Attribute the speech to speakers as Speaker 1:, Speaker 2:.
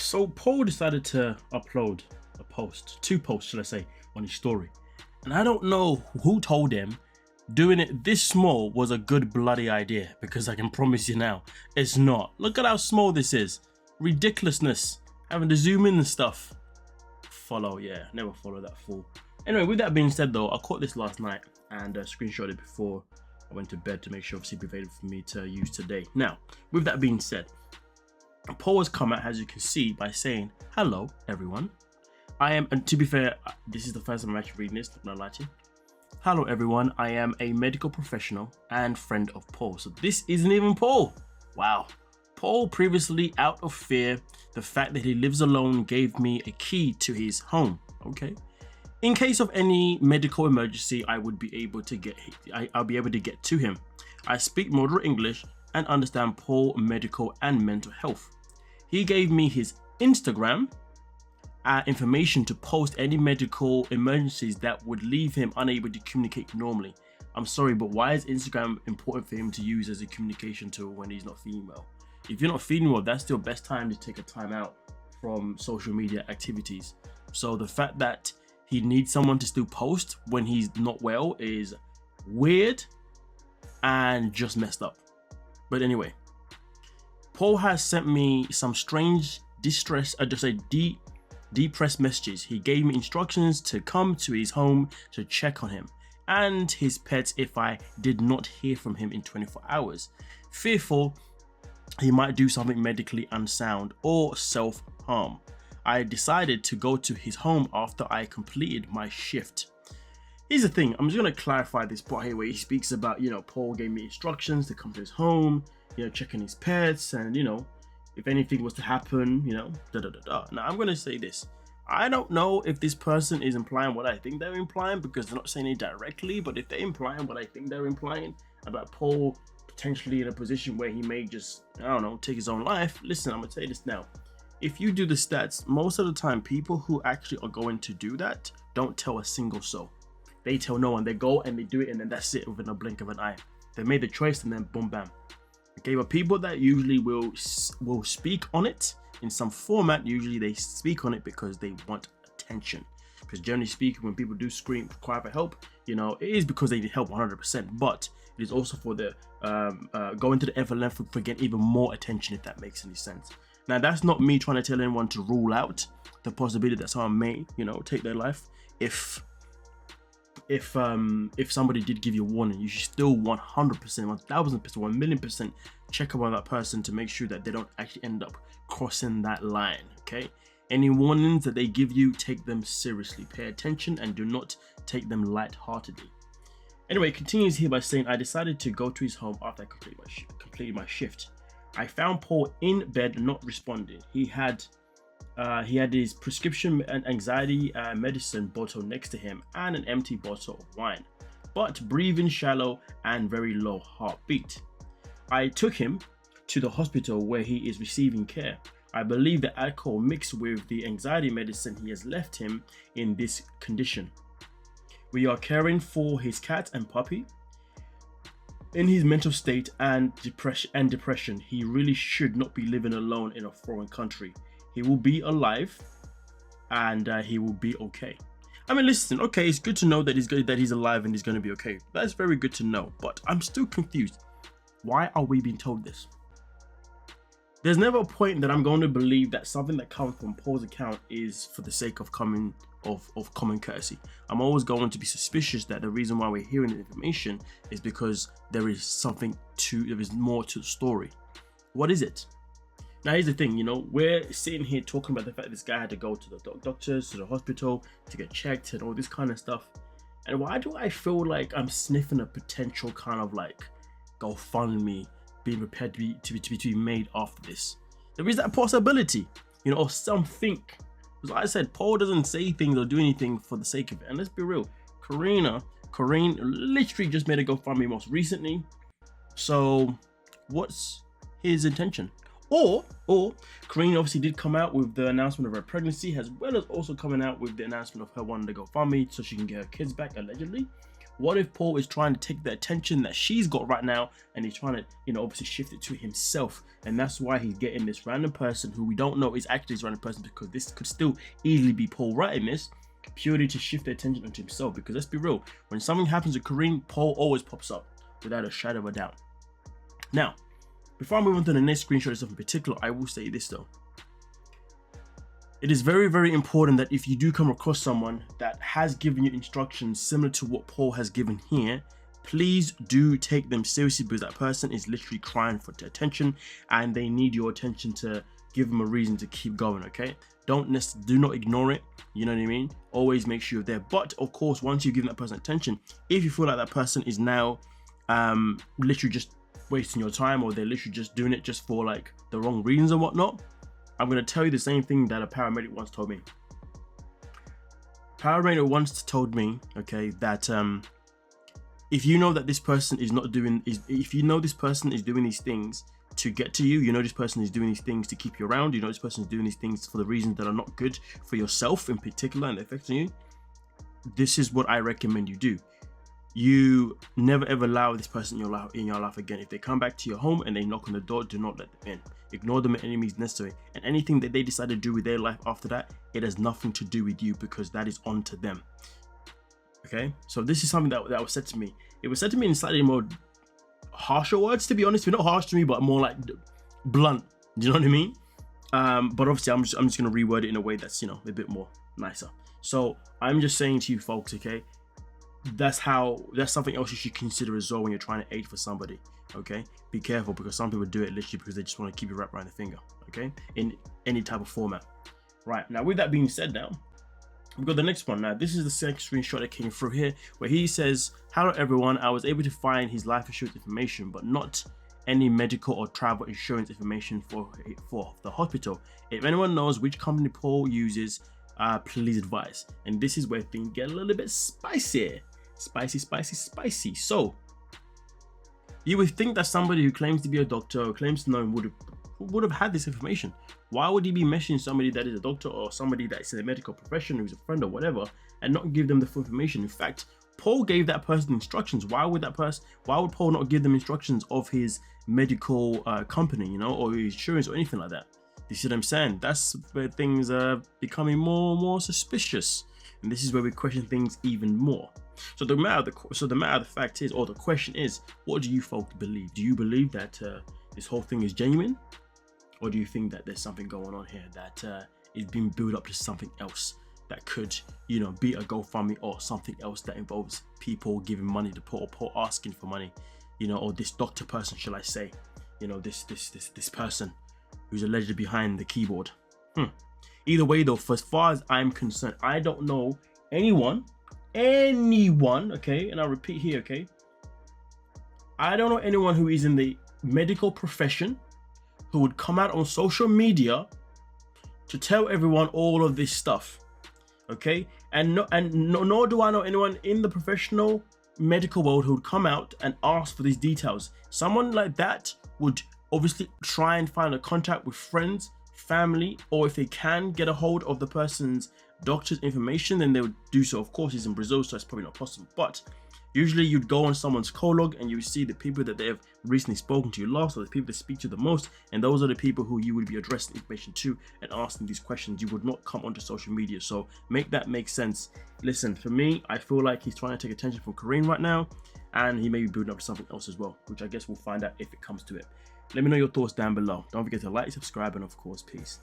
Speaker 1: So Paul decided to upload two posts, should I say, on his story. And I don't know who told him doing it this small was a good bloody idea, because I can promise you now, it's not. Look at how small this is. Ridiculousness. Having to zoom in and stuff. Never follow that fool. Anyway, with that being said though, I caught this last night and screenshot it before I went to bed to make sure obviously it'd be available for me to use today. Now, with that being said, Paul has come out, as you can see, by saying, "Hello, everyone. I am," and to be fair, this is the first time I'm actually reading this, not gonna lie to you. "Hello, everyone. I am a medical professional and friend of Paul." So this isn't even Paul. Wow. Paul, previously out of fear, the fact that he lives alone, gave me a key to his home. Okay. In case of any medical emergency, I'll be able to get to him. I speak moderate English and understand Paul medical and mental health. He gave me his Instagram information to post any medical emergencies that would leave him unable to communicate normally. I'm sorry, but why is Instagram important for him to use as a communication tool when he's not feeling well? If you're not feeling well, that's your best time to take a time out from social media activities. So the fact that he needs someone to still post when he's not well is weird and just messed up. But anyway, Paul has sent me some strange depressed messages. He gave me instructions to come to his home to check on him and his pets if I did not hear from him in 24 hours. Fearful he might do something medically unsound or self-harm. I decided to go to his home after I completed my shift. Here's the thing, I'm just going to clarify this part here where he speaks about, Paul gave me instructions to come to his home, checking his pets, and, if anything was to happen, Now, I'm going to say this. I don't know if this person is implying what I think they're implying, because they're not saying it directly, but if they're implying what I think they're implying about Paul potentially in a position where he may just, take his own life, listen, I'm going to tell you this now. If you do the stats, most of the time, people who actually are going to do that don't tell a single soul. They tell no one. They go and they do it, and then that's it within a blink of an eye. They made the choice, and then boom, bam. Okay, but people that usually will speak on it in some format, usually they speak on it because they want attention. Because generally speaking, when people do cry for help, it is because they need help 100%. But it is also for the going to the effort length for get even more attention, if that makes any sense. Now, that's not me trying to tell anyone to rule out the possibility that someone may, take their life. If somebody did give you a warning, you should still 100%, 1000%, 1,000,000% check up on that person to make sure that they don't actually end up crossing that line. Okay, any warnings that they give you, take them seriously, pay attention, and do not take them lightheartedly. Anyway, it continues here by saying, I decided to go to his home after I completed my shift. I found Paul in bed, not responding. He had his prescription and anxiety medicine bottle next to him and an empty bottle of wine, but breathing shallow and very low heartbeat. I took him to the hospital where he is receiving care. I believe the alcohol mixed with the anxiety medicine he has left him in this condition. We are caring for his cat and puppy. In his mental state and depression, he really should not be living alone in a foreign country. He will be alive, and he will be okay. I mean, listen, okay, it's good to know that he's alive and he's going to be okay. That's very good to know, but I'm still confused. Why are we being told this? There's never a point that I'm going to believe that something that comes from Paul's account is for the sake of common courtesy. I'm always going to be suspicious that the reason why we're hearing the information is because there is more to the story. What is it? Now, here's the thing, we're sitting here talking about the fact this guy had to go to the doctors, to the hospital, to get checked and all this kind of stuff. And why do I feel like I'm sniffing a potential kind of like GoFundMe being prepared to be made after this? There is that possibility, or something. Because like I said, Paul doesn't say things or do anything for the sake of it. And let's be real, Corinne literally just made a GoFundMe most recently. So what's his intention? Or Corinne obviously did come out with the announcement of her pregnancy, as well as also coming out with the announcement of her wanting to GoFundMe so she can get her kids back, allegedly. What if Paul is trying to take the attention that she's got right now and he's trying to, obviously shift it to himself? And that's why he's getting this random person who we don't know is actually this random person, because this could still easily be Paul writing this purely to shift the attention onto himself. Because let's be real, when something happens to Kareem, Paul always pops up without a shadow of a doubt. Now, before I move on to the next screenshot itself in particular, I will say this though. It is very, very important that if you do come across someone that has given you instructions similar to what Paul has given here, please do take them seriously, because that person is literally crying for attention and they need your attention to give them a reason to keep going, okay? Do not ignore it, you know what I mean? Always make sure you're there. But of course, once you've given that person attention, if you feel like that person is now literally just wasting your time, or they're literally just doing it just for like the wrong reasons and whatnot, I'm going to tell you the same thing that a paramedic once told me. Paramedic once told me, okay, that if you know that this person is if you know this person is doing these things to get to you, this person is doing these things to keep you around, this person is doing these things for the reasons that are not good for yourself in particular and affecting you, this is what I recommend you do. You never ever allow this person in your life again. If they come back to your home and they knock on the door, do not let them in. Ignore them at any means necessary. And anything that they decide to do with their life after that, it has nothing to do with you, because that is on to them. Okay, so this is something that was said to me. It was said to me in slightly more harsher words, to be honest. Not harsh to me, but more like blunt. Do you know what I mean? But obviously, I'm just gonna reword it in a way that's a bit more nicer. So I'm just saying to you folks, okay, that's something else you should consider as well when you're trying to aid for somebody. Okay, be careful, because some people do it literally because they just want to keep you wrapped around the finger. Okay, in any type of format. Right, now with that being said, now we've got the next one. Now this is the second screenshot that came through here, where he says, "Hello everyone, I was able to find his life insurance information, but not any medical or travel insurance information for the hospital. If anyone knows which company Paul uses, please advise." And this is where things get a little bit spicy. So you would think that somebody who claims to be a doctor or claims to know him would have had this information. Why would he be messaging somebody that is a doctor or somebody that is in the medical profession, who's a friend or whatever, and not give them the full information? In fact, Paul gave that person instructions. Why would Paul not give them instructions of his medical company, or his insurance or anything like that? You see what I'm saying? That's where things are becoming more and more suspicious, and this is where we question things even more. So the matter of the fact is, or the question is, what do you folks believe? Do you believe that this whole thing is genuine, or do you think that there's something going on here that is being built up to something else that could, be a GoFundMe or something else that involves people giving money to Paul, or Paul asking for money, or this doctor person, shall I say, this person who's allegedly behind the keyboard. Either way though, for as far as I'm concerned, I don't know anyone, okay, and I'll repeat here, okay, I don't know anyone who is in the medical profession who would come out on social media to tell everyone all of this stuff, okay, nor do I know anyone in the professional medical world who would come out and ask for these details. Someone like that would obviously try and find a contact with friends, family, or if they can get a hold of the person's doctor's information, then they would do so. Of course, he's in Brazil, so it's probably not possible, but usually you'd go on someone's colog and you would see the people that they have recently spoken to you last, or the people that speak to you the most, and those are the people who you would be addressing information to and asking these questions. You would not come onto social media, so make that make sense. Listen, for me, I feel like he's trying to take attention from Kareem right now, and he may be building up to something else as well, which I guess we'll find out if it comes to it. Let me know your thoughts down below. Don't forget to like, subscribe, and of course, peace.